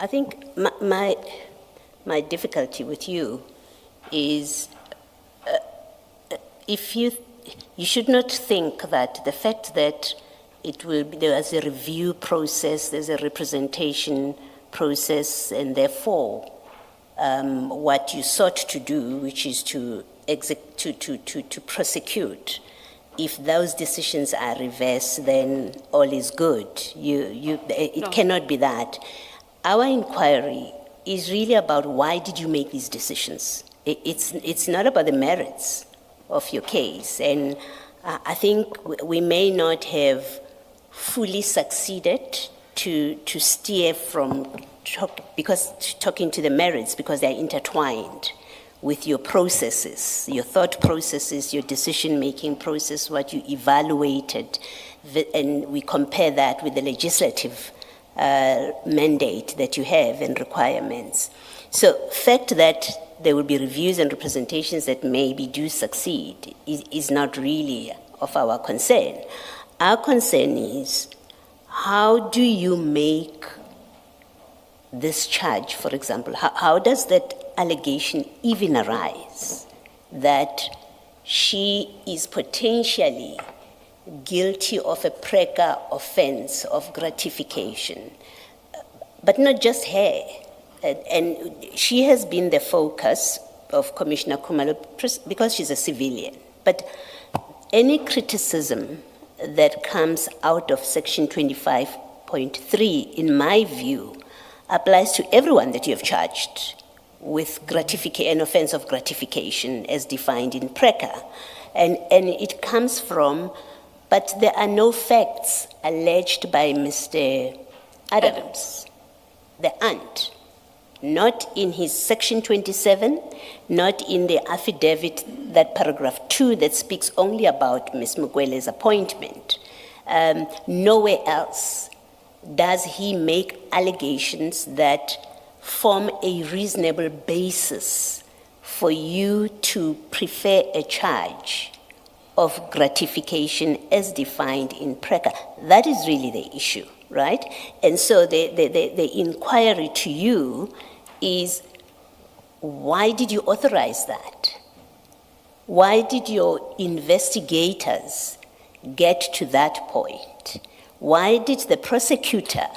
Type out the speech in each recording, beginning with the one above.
I think my difficulty with you is if you should not think that the fact that there's a review process, there's a representation process, and therefore what you sought to do, which is to prosecute, if those decisions are reversed, then all is good. It cannot be that. Our inquiry is really about why did you make these decisions. It's not about the merits of your case, and I think we may not have fully succeeded to steer from talking to the merits, because they're intertwined with your processes, your thought processes, your decision-making process, what you evaluated, and we compare that with the legislative mandate that you have and requirements. So fact that there will be reviews and representations that maybe do succeed is not really of our concern. Our concern is, how do you make this charge, for example, how does that allegation even arise that she is potentially guilty of a PRECA offense of gratification? But not just her. And she has been the focus of Commissioner Khumalo because she's a civilian. But any criticism that comes out of Section 25.3, in my view, applies to everyone that you have charged with an offense of gratification as defined in PRECA. And it comes from, but there are no facts alleged by Mr. Adams, the aunt, not in his Section 27, not in the affidavit, that paragraph 2 that speaks only about Ms. Mukwele's appointment. Nowhere else does he make allegations that form a reasonable basis for you to prefer a charge of gratification as defined in PRECA. That is really the issue, right? And so the inquiry to you is, why did you authorize that? Why did your investigators get to that point? Why did the prosecutor,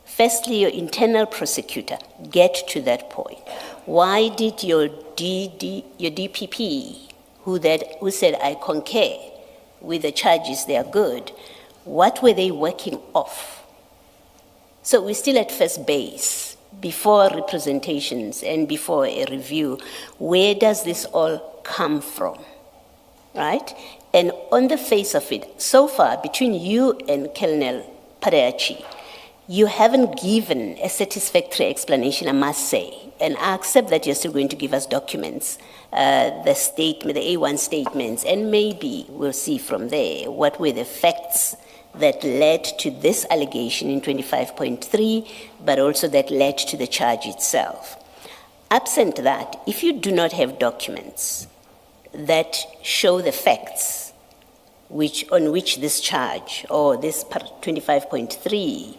firstly your internal prosecutor, get to that point? Why did your DPP, who said, I concur with the charges, they are good, what were they working off? So we're still at first base, before representations and before a review. Where does this all come from, right? And on the face of it, so far, between you and Colonel Pareachi, you haven't given a satisfactory explanation, I must say. And I accept that you're still going to give us documents, the statement, the A1 statements, and maybe we'll see from there what were the facts that led to this allegation in 25.3, but also that led to the charge itself. Absent that, if you do not have documents that show the facts on which this charge or this 25.3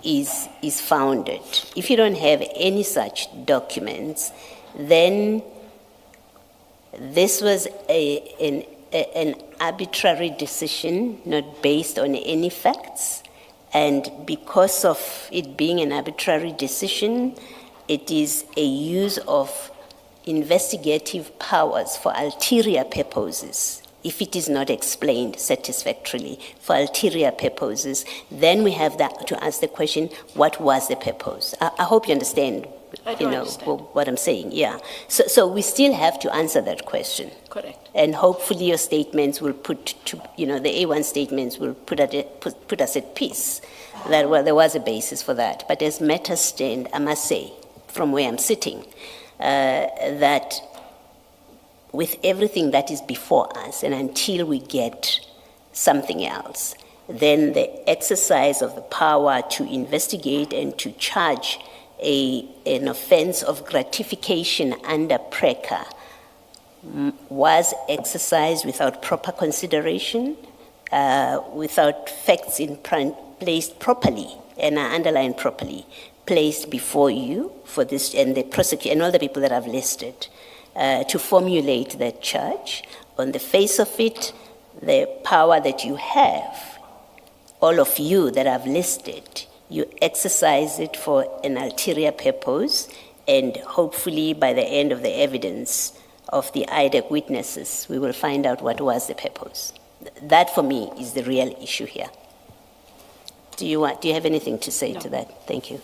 is founded, if you don't have any such documents, then this was an arbitrary decision not based on any facts, and because of it being an arbitrary decision, it is a use of investigative powers for ulterior purposes. If it is not explained satisfactorily for ulterior purposes, then we have to ask the question, what was the purpose? I hope you understand, what I'm saying, yeah. So we still have to answer that question. Correct. And hopefully your statements will the A1 statements will put us at peace, that, well, there was a basis for that. But as matters stand, I must say, from where I'm sitting, that with everything that is before us, and until we get something else, then the exercise of the power to investigate and to charge an offense of gratification under PRECA was exercised without proper consideration, without facts placed properly, and I underline properly, placed before you for this, and the prosecutor and all the people that I've listed, to formulate that charge. On the face of it, the power that you have, all of you that I've listed, you exercise it for an ulterior purpose, and hopefully by the end of the evidence of the IDEC witnesses, we will find out what was the purpose. That for me is the real issue here. Do you have anything to say to that? Thank you.